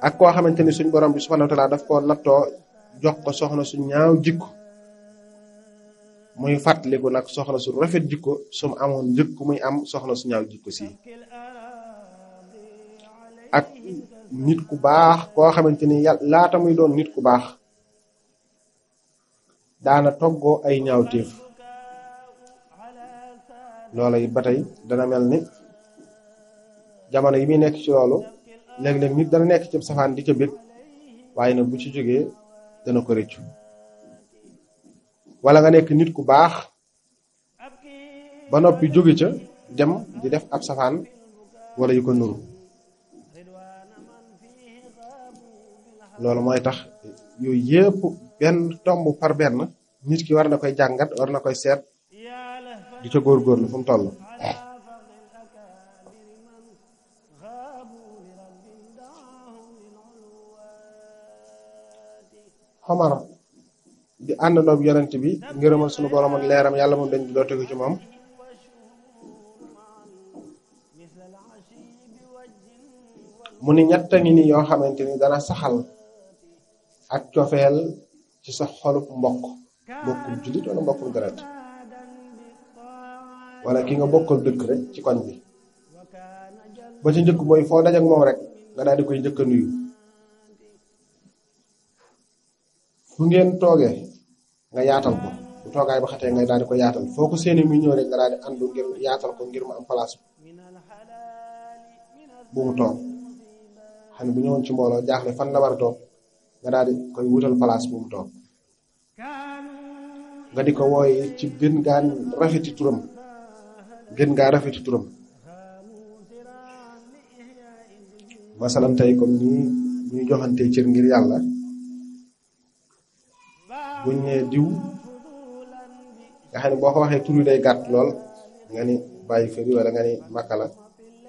ak koo xamante ni suñ borom bi subhanahu wa ta'ala daf koo nattoo jox ko soxna su ñaaw jikko muy fàttaliku nag soxna su rafet jikko su mu amoon njëkk muy am soxna su ñaaw jikko si ak nit ku baax koo xamante ni laata muy doon nit ku baax daana toggoo ay ñaawteef loola it ba tey dana mel ni jamono yi muy nekk ci loolu léeg-léeg nit dana nekk ci safaan di ca bég waaye nag bu ci jógee dana ko rëccu wala nga nekk nit ku baax ba noppi jóge ca dem di def ab safaan wala yu ko nuru loolu mooy tax yooyu yépp benn tomb par benn nit ki war na koy jàngat war na koy seet di ca góorgóorlu fu mu toll xomar di àndandoo bi yonent bi ngërëmal sunu borom ak leeram yàlla moom dañ di doo tegu ci moom mu ni ñett ngi ni yoo xamante ni dana saxal ak cofeel ci sa xolub mbokkum jullit wala mbokkum deret wala ki nga bokkal dëkk rek ci koñ bi ba ci njëkk mooy foo dajak moom rek nga daal di koy njëkk a nuyu fu ngeen toogee nga yaatal ko bu toogaay ba xatee nga daal di ko yaatal foo ko seeni muy ñëw rek nga daal di àndu ngir yaatal ko ngir mu am place bu mu toog xam ne bu ñëwoon ci mbooloo jaaxle fan la war a toog nga daal di koy wutal place bu mu toog nga di ko wooye ci gën gaa rafeti turam masalan tey comme nii ñuy joxante cër ngir yàlla buñ ne diw nga xam ne boo ko waxee tur yi day gàtt lool nga ni bàyyi fëri wala nga ni makala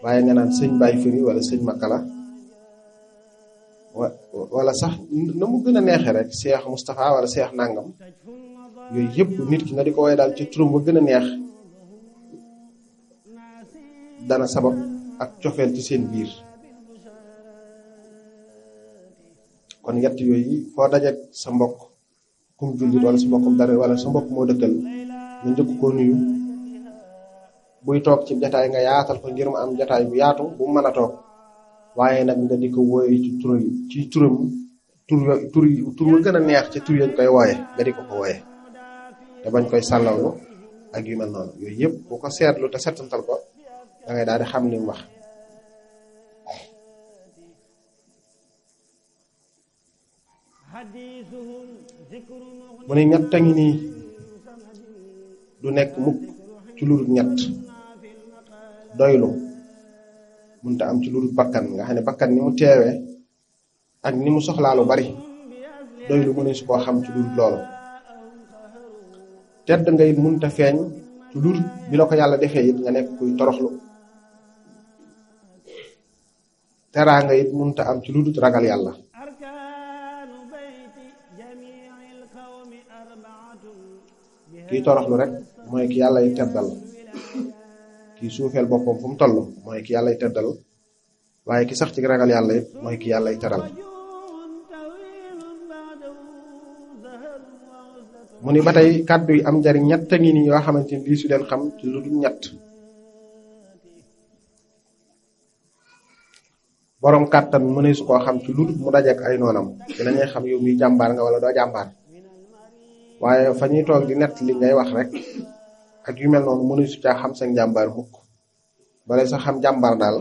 waaye nga naan sëñ bàyyi fëri wala sëñ makala wala sax na mu gën a neexee rek Cheikh Moustapha wala Cheikh nangam yooyu yëpp nit ki nga di ko woowee daal ci turam ba gën a neex dana sabab ak cofeel ci seen biir kon yett yooyu foo dajeek sa mbokk kum jullit wala sa mbokkum dara wala sa mbokk moo dëkkal nga njëkk koo nuyu buy toog ci jataay nga yaatal ko ngir mu am jataay bu yaatu bu mu mën a toog waaye nag nga di ko wooye ci turam tur wa gën a neex ci tur yañ koy wooye nga di ko wooye te bañ koy sàllawlu ak yu mel noonu yooyu yëpp bu ko seetlu te settantal ko da ngay daal di xam li mu wax mu ne ñett a ngi nii du nekk mukk ci lu dul ñett doylu mënta am ci lu dul bakkan nga xam ne bakkan ni mu teewee ak ni mu soxlaa lu bari doylu mu ne su koo xam ci lu dul loolu tedd nga it mënta feeñ ci lu dul bi la ko yàlla defee it nga nekk kuy toroxlu teraa nga it mënta am ci lu dul ragal yàlla kii toroxlu rek mooy ki yàllay teddal kii suufeel boppam fu mu toll mooy ki yàllay teddal waaye ki sax ci ragal yàlla it mooy ki yàllay teral mu ni ba tey kàddu yi am njariñ ñett a ngi nii yoo xamante ni lii su leen xam ci lu dul ñett borom kàttan mu ne su koo xam ci lu dul mu dajeek ay noonam dinañuy xam yow mi jàmbaar nga wala doo jàmbaar waaye fa ñuy toog di nett li ngay wax rek ak yu mel noonu mënu su caa xam sa jàmbaar mukk bale sa xam jàmbaar daal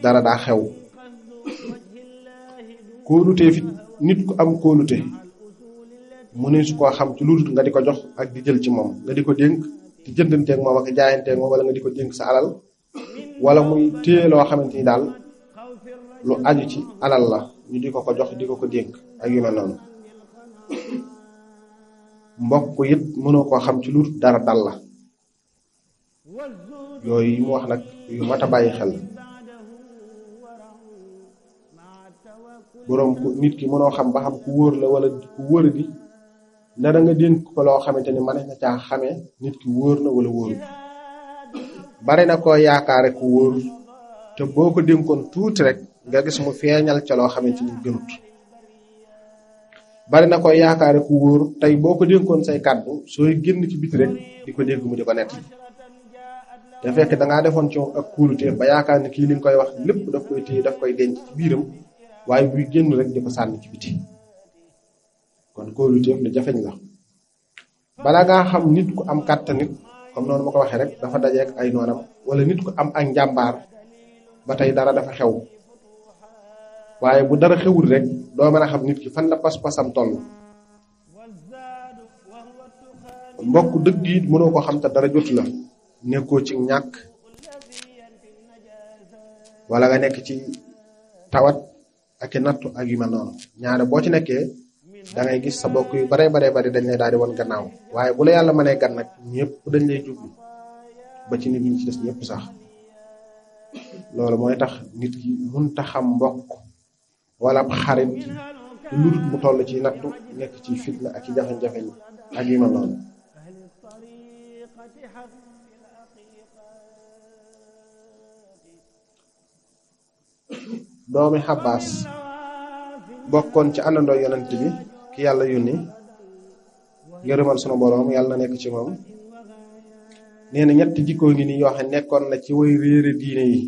dara daa xew kóolute fi nit ku am kóolute mënu su koo xam ci lu dul nga di ko jox ak di jël ci moom nga di ko dénk di jëndanteeg moom ak jaayanteeg moom wala nga di ko dénk sa alal wala muy téye loo xamante ni daal lu aju ci alal la ñu di ko jox di ko dénk ak yu mel noonu mbokk it mënoo koo xam ci lu dara dal la yooyu yi mu wax nag yu mat a bàyyi xel boroom nit ki mënoo xam ba xam ku wóor la wala ku wóor di dara nga dénk ko loo xamante ni mën na caa xamee nit ki wóor na wala wóorul bari na koo yaakaare ku wóor te boo ko dénkoon tuuti rek nga gis mu feeñal ca loo xamante ni gënut. bari na koy yaakaare ku wóor tey boo ko dénkoon say kàddu sooy génn ci biti rek di ko dégg mu di ko nett te fekk dangaa defoon ci moom ak kóolute ba yaakaar ni kii li nga koy wax lépp daf koy téye daf koy denc ci biiram waaye buy génn rek di ko sànni ci biti. kon kóoluteef lu jafeñ la. bala ngaa xam nit ku am kàttan nit comme noonu ma ko waxee rek dafa dajeek ay noonam wala nit ku am ak njàmbaar ba tey dara dafa xew waaye bu dara xewul rek doo mën a xam nit ki fan la pas-pasam toll. mbokk dëgg it mënoo ko xam te dara jot la nekkoo ci ñàkk wala nga nekk ci tawat ak i nattu ak yu mel noonu ñaare boo ci nekkee da ngay gis sa bokk yu bare bari dañ lay daal di wan gannaaw waaye bu la yàlla mënee gan nag ñëpp dañ lay jublu ba ci nit ñi ci des ñëpp sax. loolu mooy tax nit ki mënta xam mbokk wala xarit lu dul mu toll ci nattu nekk ci fitna ak ci jafe-jafe ak yu mel noonu. doomi Xabbaas bokkoon ci àndandoo yonent bi ki yàlla yónni yërëmal sunu boroom yàlla na nekk ci moom nee na ñetti jikkoo ngi ni yoo xam nekkoon na ci way réere diine yi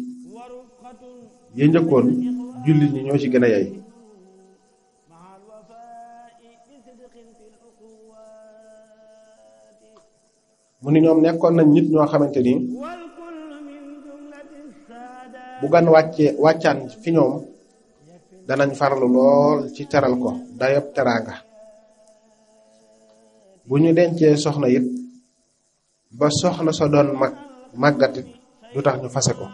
ya njëkkoon jullit ñi ñoo ci gën a yey. mu ni ñoom nekkoon nañ nit ñoo xamante ni bu gan wàccaan fi ñoom danañ farlu lool ci teral ko dayob teraanga. bu ñu dencee soxna it ba soxna sa doon màggatit du tax ñu fase ko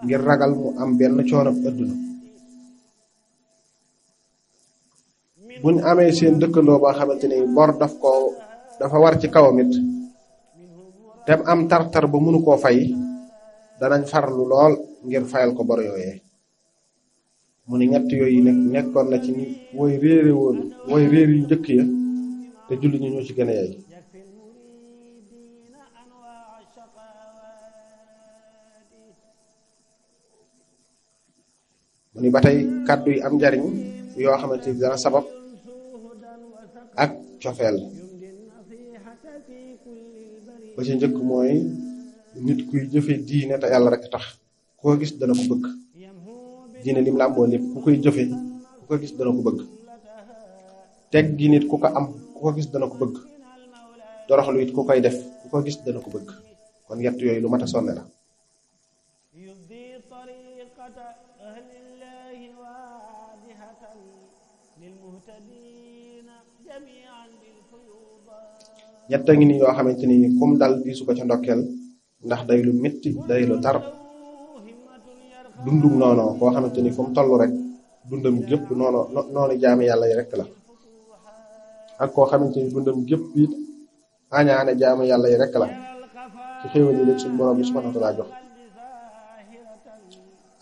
ngir ragal mu am benn coono adduna. bu ñu amee seen dëkkandoo ba xamante ni bor dafa war ci kawam it te am tar-tar ba mënu koo fay danañ farlu lool ngir fayal ko bor yooyee. mu ni ñett yooyu nekkoon na ci ni woy réer yu njëkk ya te jullit ñi ñoo ci gën a yey. mu ni ba tey kàddu yi am njariñ yoo xamante ni dana sabab ak cofeel. ba ci njëkk mooy nit kuy jëfe diine te yàlla rek tax koo gis dana ko bëgg. diine lim làmboo lépp ku koy jëfe ku ko gis dana ko bëgg. teg gi nit ku ko am ku ko gis dana ko bëgg. toroxlu it ku koy def ku ko gis dana ko bëgg. kon yett yooyu lu mat a sonne la. ñett a ngi ni yoo xamante ni kum dal diisu ko ca ndokkeel ndax day lu metti day lu tar. dundum noonu koo xamante ni fu mu toll rek dundam gépp noonu jaami yàlla yi rek la ak koo xamante ni dundam gépp it añaane jaami yàlla yi rek la ci xéewal yi leen suñu borom bi subhanahu wa ta'ala jox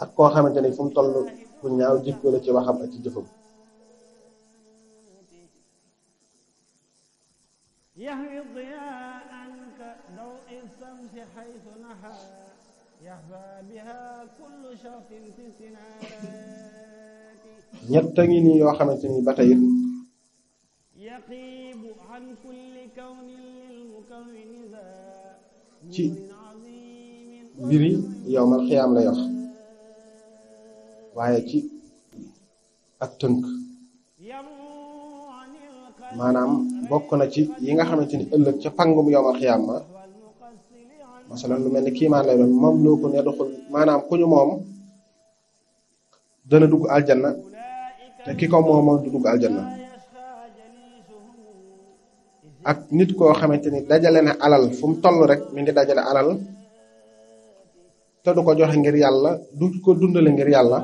ak koo xamante ni fu mu toll ku ñaaw jikko la ci waxam ak ci jëfam. ñett a ngi nii yoo xamante ni ba tey ci mbiri yowmal xiyaam lay wax waaye ci ak tënk maanaam bokk na ci yi nga xamante ni ëllëg ca pangum yowmal xiyaam ma masalan lu mel ni kiimaan lay doon moom loo ko ne doxul maanaam ku ñu moom dana dugg aljanna te ki ko moomoon du dugg aljanna ak nit koo xamante ni dajale na alal fu mu toll rek mi ngi dajale alal te du ko joxe ngir yàlla du ko dundale ngir yàlla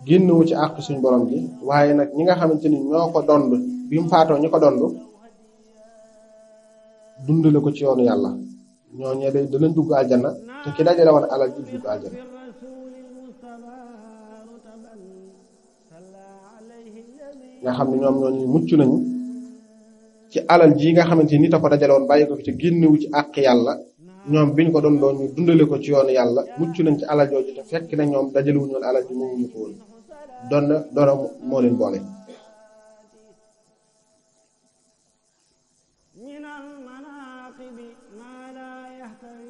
génnewu ci àq suñ borom bi waaye nag ñi nga xamante ni ñoo ko dond bi mu faatoo ñi ko dond dundale ko ci yoonu yàlla ñooñee day danañ dugg aljanna te ki dajale woon alal ji dugg aljanna. nga xam ne ñoom ñooñu mucc nañu ci alal ji nga xamante ni nit a ko dajale woon bàyyi ko fi te génnewu ci àq yàlla ñoom biñ ko doon ñu dundale ko ci yoonu yàlla mucc nañ ci alal jooju te fekk na ñoom dajalewuñu woon alal ji moomuñu ko woon doona moo leen boole.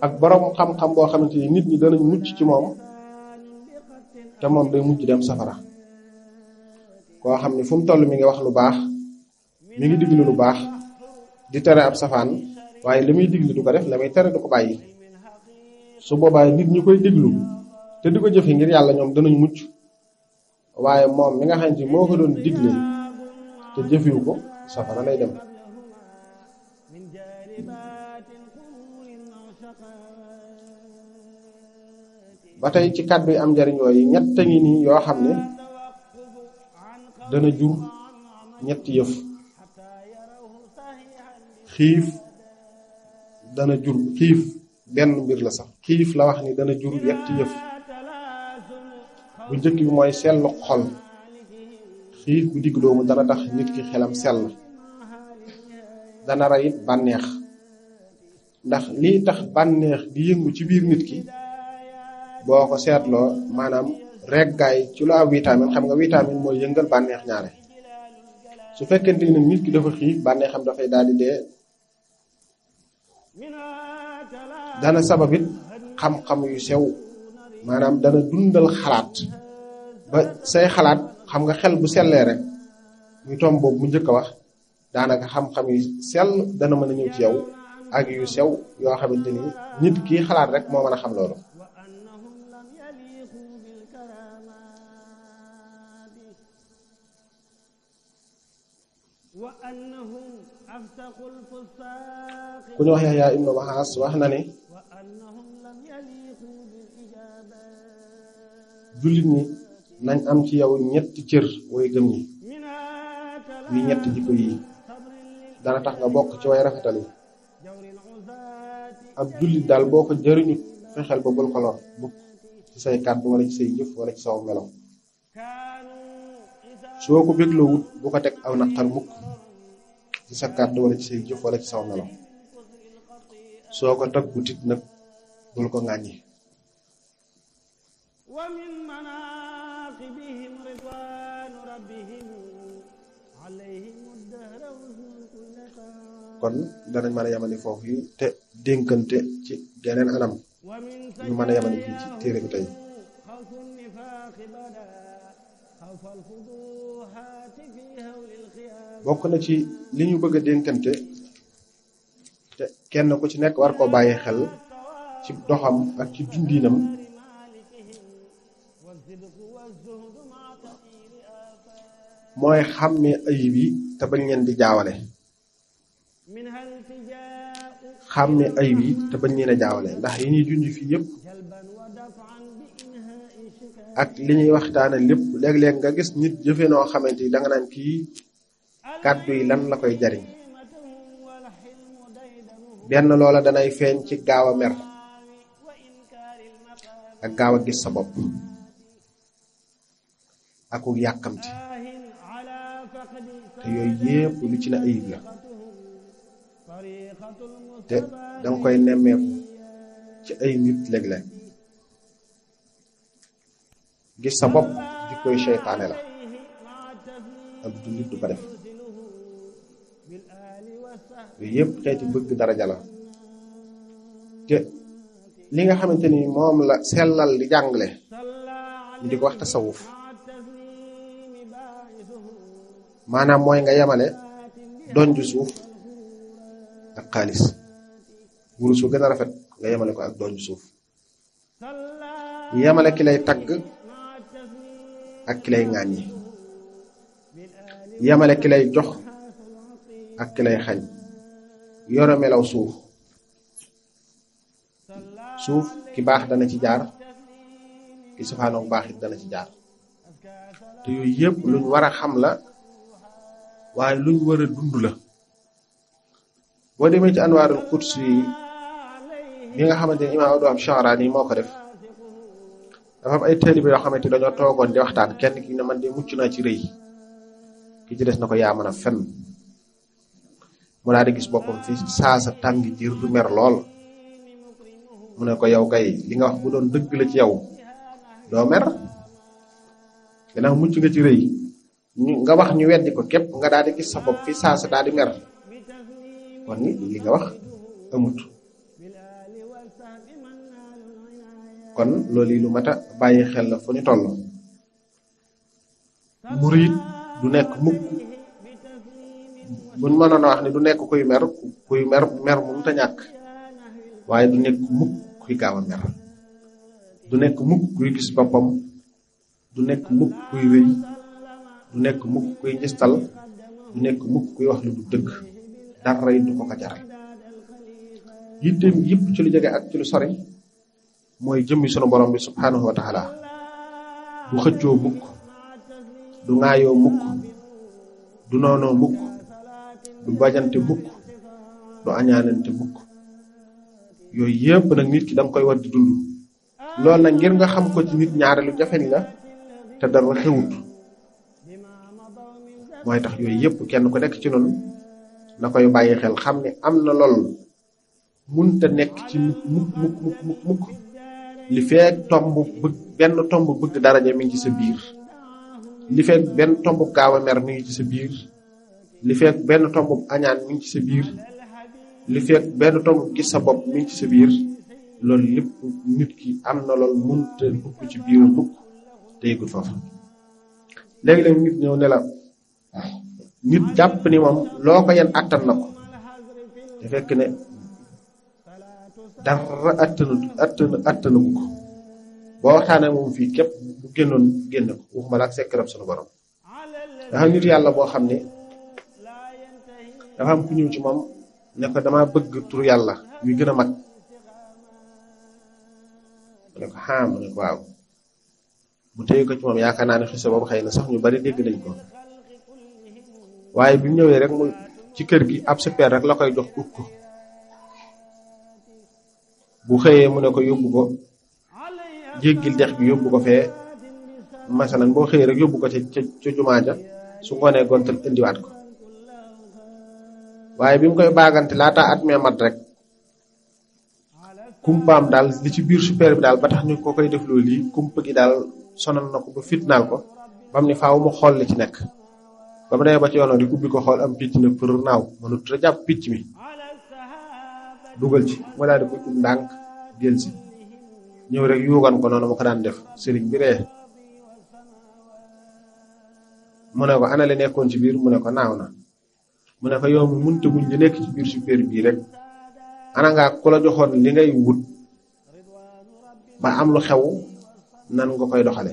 ak borom xam-xam boo xamante ni nit ñi danañ mucc ci moom te moom day mujj dem safara koo xam ni fu mu toll mi ngi wax lu baax mi ngi diglu lu baax di tere ab safaan waaye li muy diglu du ko def la muy tere du ko bàyyi su boobaa nit ñi koy diglu te di ko jëfe ngir yàlla ñoom danañ mucc waaye moom mi nga xam ne moo ko doon digle te jëfiwu ko safara lay dem. ba tey ci kàddu yi am njariñ yooyu ñett ngi nii yoo xam ne dana jur ñetti yëf. xiif dana jur xiif benn mbir la sax xiif la wax ni dana jur ñetti yëf. bu njëkk bi mooy sellu xol xiif bu digg doomu dana tax nit ki xelam sell dana rayit bànneex ndax lii tax bànneex di yëngu ci biir nit ki boo ko seetloo maanaam reggaay ci lu am vitamine xam nga vitamine mooy yëngal bànneex ñaare su fekkente ni nit ki dafa xiif bànneexam dafay daal di dee. dana sababit xam-xam yu sew maanaam dana dundal xalaat ba say xalaat xam nga xel bu sellee rek ñu tom boobu mu njëkk a wax daanaka xam-xam yu sell dana mën a ñëw ci yow ak yu sew yoo xamante ni nit kii xalaat rek moo mën a xam loolu. ku ñu wax Yahya ibnu Wahas wax na ne jullit ñi nañ am ci yow ñetti cër way gëm ñi yu ñetti jikko yi dana tax nga bokk ci way rafetal yi. ab jullit daal boo ko jëriñu fexeel ba bul ko lor mukk ci say kàddu wala ci say jëf wala ci saw melo soo ko bégloo wut bu ko teg aw naqar mukk ci sa kàddu wala ci say jëf wala ci saw melo soo ko tag butit nag bul ko ŋàññi. kon danañ mën a yamani foofu yi te dénkante ci geneen anam ñu mën a yamani fii ci téere bi tey. bokk na ci li ñu bëgg a dénkante te kenn ku ci nekk war koo bàyyi xel ci doxam ak ci dundinam mooy xàmmee ayib yi te bañ leen di jaawale. xàmmee ayib yi te bañ leen a jaawale ndax yi ñuy junj fii yëpp ak li ñuy waxtaane lépp léeg-léeg nga gis nit jëfe noo xamante ni danga naan kii kàddu yi lan la koy jariñ. benn loola danay feeñ ci gaaw a mer ak gaaw a gis sa bopp ak yàkkamti te yooyu yépp lu ci na ayib la te danga koy nemmeeku ci ay nit léeg-léeg. gis sa bopp di koy seytaane la ak jullit du ko def yooyu yépp xeeti bëgg daraja la te li nga xamante ni moom la sellal di jàngale ñu di ko wax tasawuf maanaam mooy nga yemale donju suuf ak xaalis wurus su gën a rafet nga yemale ko ak donju suuf yemale ki lay tagg ak ki lay ŋàññi yemale ki lay jox ak ki lay xañ yore melaw suuf ki baax dana ci jaar ki safaanoog baax it dana ci jaar te yooyu yëpp luñ war a xam la waaye luñ war a dund la. boo demee ci anwaarul qudsi yi nga xamante ne imaam Abdou Sha'rani moo ko def dafa am ay taalibe yoo xamante dañoo toogoon di waxtaan kenn ki ne man de mucc naa ci rëy ki ci des na ko yaa mën a fen mu daal di gis boppam fi saa sa tàng jir du mer lool mu ne ko yow kay li nga wax bu doon dëgg la ci yow doo mer gannaaw mucc nga ci rëy nga wax ñu weddi ko képp nga daal di gis sa bopp fi saasa daal di mer kon ni li nga wax amut kon loolu lu mat a bàyyi xel la fu ñu toll murid du nekk mukk buñ mënoon a wax ne du nekk kuy mer mënut a ñàkk waaye du nekk mukk kuy gaaw a mer du nekk mukk kuy gis boppam du nekk mukk kuy rëy du nekk mukk kuy njistal du nekk mukk kuy wax lu du dëgg dara du ko ko jaral yitteem yëpp ci lu jege ak ci lu sori mooy jëmmi sunu borom bi subhanahu wa taala du xëccoo mukk du ŋaayoo mukk du noonoo mukk du bajante mukk du añaanante mukk yooyu yëpp nag nit ki danga koy war di dund loolu nag ngir nga xam ko ci nit ñaare lu jafeñ la te dara xewut mooy tax yooyu yëpp kenn ku nekk ci noonu na koy bàyyi xel xam ne am na lool munta nekk ci mukk li feek benn tomb bëgg daraja mi ngi ci sa biir li feek benn tomb gaaw a mer mi ngi ci sa biir li feek benn tomb añaan mi ngi ci sa biir li feek benn tomb gis sa bopp mi ngi ci sa biir loolu lépp nit ki am na lool munta dugg ci biir mukk te yëgul foofu léegi-léeg nit ñëw ne la nit jàpp ni moom loo ko yen attan na ko te fekk ne dara attanu ko boo waxtaanee moom fii képp bu génnoon génne ko waxuma la ak sekkaram sunu borom dafa nit yàlla boo xam ne dafa am ku ñëw ci moom ne ko dama bëgg turu yàlla yu gën a mag mu ne ko mu ne ko waaw mu téye ko ci moom yaakaar naa ne xisa boobu xëy na sax ñu bari dégg nañ ko waaye bi mu ñëwee rek mu ci kër gi ab super rek la koy jox ut ko bu xëyee mu ne ko yóbbu ko jéggil dex bi yóbbu ko fee masalan boo xëyee rek yóbbu ko ca jumaa ja su ngoonee gontal indiwaat ko waaye bi mu koy baagante laata at mee mat rek kumpaam daal li ci biir super bi daal ba tax ñu ko koy def loolu lii kumpa gi daal sonal na ko ba fitnaal ko bam ni faaw mu xool li ci nekk ba mu demee ba ci yoonoo di ubbi ko xool am picc na për naaw mënut a jàpp picc mi dugal ci mu daal di ko ub ndànk jël si ñëw rek yuugan ko noonu ma ko daan def sëriñ bi ree mu ne ko ana li nekkoon ci biir mu ne ko naaw na mu ne ko yow mi munta muñ li nekk ci biir super bii rek ana ngaa ku la joxoon li ngay wut ba am lu xew nan nga koy doxale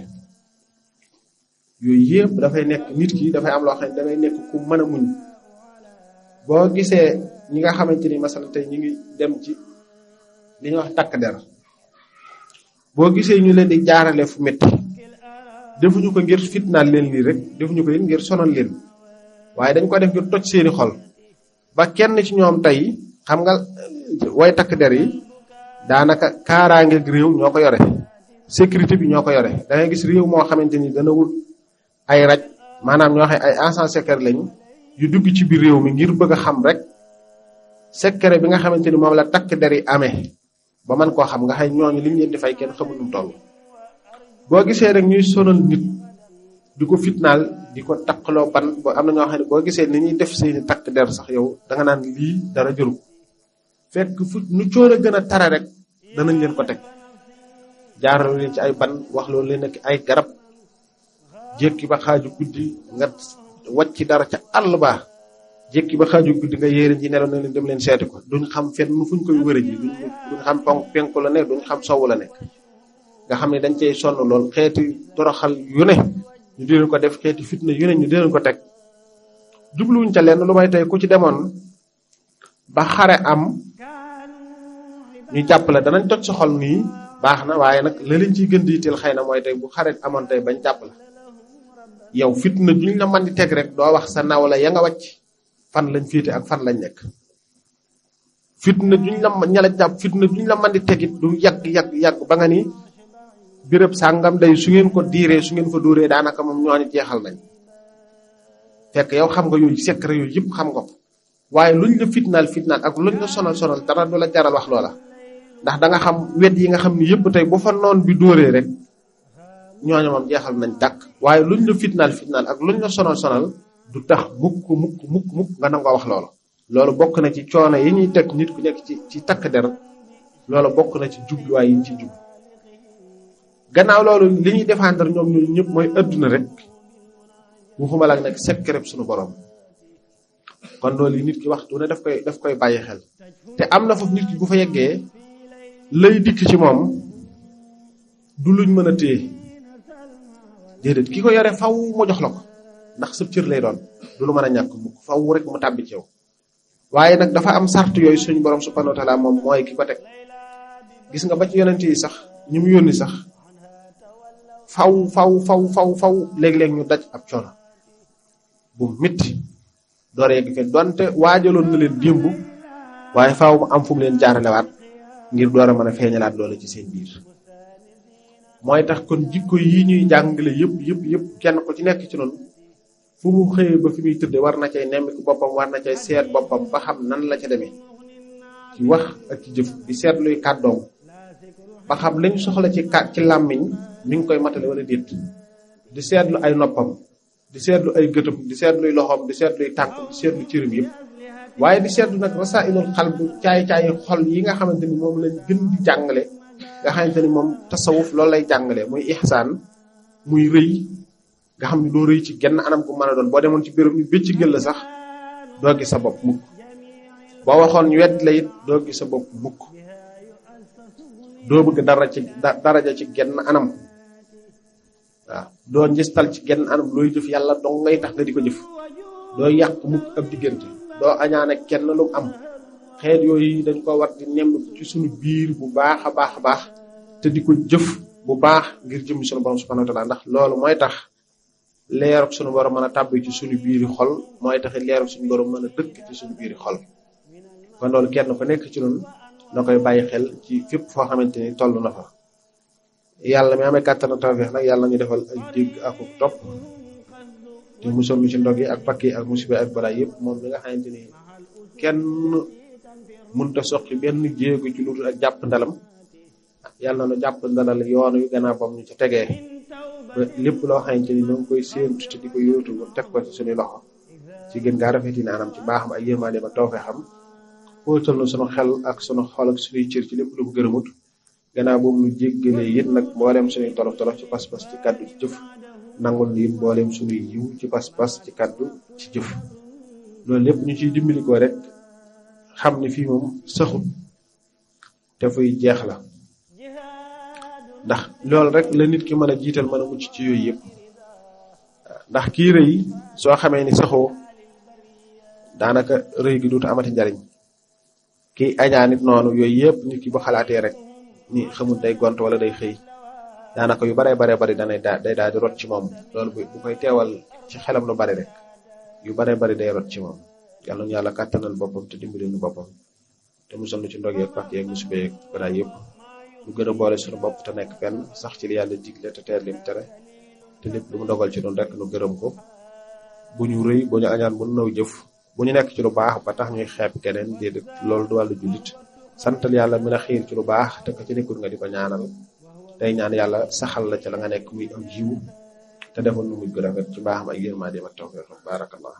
yooyu yëpp dafay nekk nit ki dafay am loo xam ne dangay nekk ku mën a muñ boo gisee ñi nga xamante ni masala tey ñi ngi dem ci li ñuy wax takk der boo gisee ñu leen di jaarale fu metti defuñu ko ngir fitnaal leen lii rek defuñu ko ngir sonal leen waaye dañ ko def ngir toj seeni xol ba kenn ci ñoom tey xam nga way takk der yi daanaka kaaraangeeg réew ñoo ko yore sécurité bi ñoo ko yore da ngay gis réew moo xamante ni dana wut ay raj maanaam ñoo xam ay agent secret lañu yu dugg ci biir réew mi ngir bëgg a xam rek secret bi nga xamante ni moom la takk der yi amee ba man koo xam nga xëy ñooñu liñ leen di fay kenn xamul nu mu toll boo gisee rek ñuy sonal nit di ko fitnaal di ko takkaloo ban ba am na ñoo xam ne boo gisee ni ñuy def seeni takk der sax yow danga naan lii dara jëru fekk fu nu cóor a gën a tare rek danañ leen ko teg jaaral leen ci ay ban wax loolu leen ak ay garab jékki ba xaaju guddi nga wàcc dara ca àll ba jékki ba xaaju guddi nga yéere ji nelaw na leen dem leen seeti ko duñ xam fenn fuñ koy wërë ji duñ xam penku la nekk duñ xam sowu la nekk nga xam ne dañ cey sonn lool xeeti toroxal yu ne ñu di leen ko def xeeti fitna yu ne ñu di leen ko teg jubluwuñ ca lenn lu may tey ku ci demoon ba xare am ñu jàpp la danañ toj sa xol nii baax na waaye nag la leen ciy gën di yitteel xëy na mooy tey bu xare amoon tey bañ jàpp la yow fitna juñ la mën di teg rek doo wax sa naw la ya nga wàcc fan lañ féete ak fan lañ nekk fitna juñ la ñala jàpp fitna juñ la mën di tegit du yàgg ba nga ni béréb sàngam day su ngeen ko diiree su ngeen ko dóoree daanaka moom ñooñu jeexal nañ fekk yow xam nga yooyu secret yooyu yëpp xam nga ko waaye luñ la fitnaal ak luñ la sonal dara du la jaral wax loola ndax da nga xam wet yi nga xam ni yëpp tey bu fa noon bi dóoree rek ñooñu moom jeexal nañ tàkk waaye luñ la fitnaal ak luñ la sonal du tax mukk nga nangoo wax loolu bokk na ci coono yi ñuy teg nit ku nekk ci takk der loolu bokk na ci jubluwaay yi ñu ci jub gannaaw loolu li ñuy défendre ñoom ñooñu ñëpp mooy adduna rek waxuma la nag secret suñu borom kon loolu yi nit ki waxtu ne daf koy bàyyi xel te am na foofu nit ki bu fa yeggee lay dikk ci moom du luñ mën a téye déedéet ki ko yore faw mu jox la ko ndax sëb cër lay doon du lu mën a ñàkk mukk faw rek mu tàbbi ci yow waaye nag dafa am sart yooyu suñu borom subhanahu wa ta'ala moom mooy ki ko teg gis nga ba ci yonent yi sax ñu mu yónni sax faw léeg-léeg ñu daj ab coono bu mitti door yegg fe donte waajaloon na leen démb waaye faaw mu am fu mu leen jaaralewaat ngir door a mën a feeñalaat loolu ci seen biir mooy tax kon jikko yi ñuy jàngale yëpp kenn ko ci nekk ci noonu fu mu xëyee ba fi muy tëdde war na cay nemmiku boppam war na cay seet boppam ba xam nan la ca demee ci wax ak ci jëf di seet luy kàddoom ba xam lañ soxla ci làmmiñ mi ngi koy matale wala déet di seetlu ay noppam di seetlu ay gëtëm di seetluy loxoom di seetluy tànkam di seetlu cëram yëpp waaye di seetlu nag rasailul xalb caay-caayi xol yi nga xamante ni moom lañ gën di jàngale nga xamante ni moom tasawuf loolu lay jàngale muy ihsaan muy rëy nga xam ne doo rëy ci genn anam gu mën a doon boo demoon ci béréb ñu bécc gël la sax doo gis sa bopp mukk boo waxoon ñu wedd la it doo gis sa bopp mukk doo bëgg daraja ci genn anam waaw doo njistal ci genn anam looy jëf yàlla dong ngay tax nga di ko jëf doo yàq mukk ab diggante doo añaane kenn lu am xeet yooyu dañ ko war di nemm ci suñu biir bu baax a baax te di ko jëf bu baax ngir jëm suñu borom subhanahu wa ta'ala ndax loolu mooy tax leeruk suñu borom mën a tàbbi ci suñu biiri xol mooy tax leeruk suñu borom mën a dëkk ci suñu biiri xol kon loolu kenn ko nekk ci noonu na koy bàyyi xel ci fépp foo xamante ni toll na fa yàlla mi amee kàttan ak tawfeex nag yàlla ñu defal ay dégg ak topp te musal ñu ci ndog yi ak pakk yi ak musiba ak balaa yëpp moom mi nga xamante ni kenn mënta soqi benn jéego ci lu dul ak jàpp ndalam yàlla na jàpp ndalal yoon yu gannaaw bam ñu ca tegee ba lépp loo xamante ni ñoo ngi koy séentu te di ko yóotu ba teg ko ci suñu loxo ci gën gaa rafet yi na anam ci baaxam ak yërmande ba tawfeexam fóotal na sunu xel ak sunu xol ak suñuy cër ci lépp lu mu gërëmut gannaaw boobu ñu jéggalee it nag mbooleem suñuy tolof ci pas-pas ci kaddu ci jëf nangul ni it mbooleem suñuy yiw ci pas-pas ci kaddu ci jëf loolu lépp ñu ciy dimbali ko rek xam ni fii moom saxut te fuy jeex la ndax loolu rek la nit ki mën a jiital mën a mucc ci yooyu yëpp ndax kii rëy soo xamee ni saxoo daanaka rëy gi duutu amati njariñ kii añaa nit noonu yooyu yëpp nit ki bu xalaatee rek ni xamul day gont wala day xëy daanaka yu bare bari day daal di rot ci moom loolu bu koy teewal ci xelam lu bari rek yu bare bari day rot ci moom yàlla ñu yàlla kàttanal boppam te dimbali ñu boppam te musal nu ci ndog yeeg pak yeeg musiba yeeg balaa yëpp lu gën a boole suñu bopp te nekk fenn sax ci li yàlla digle te teer lim tere te lépp lu mu dogal ci noonu rek nu gërëm ko bu ñu rëy bu ñu añaan bu ñu naw jëf bu ñu nekk ci lu baax ba tax ñuy xeeb keneen déedéet loolu du wàllu jullit santal yàlla mi la xiir ci lu baax te ko ci nekkul nga di ko ñaanal tey ñaan yàlla saxal la ca la nga nekk muy am jiw te defal nu muy gën a rafet ci baaxam ak yërmandeem ak tawfeex barakallah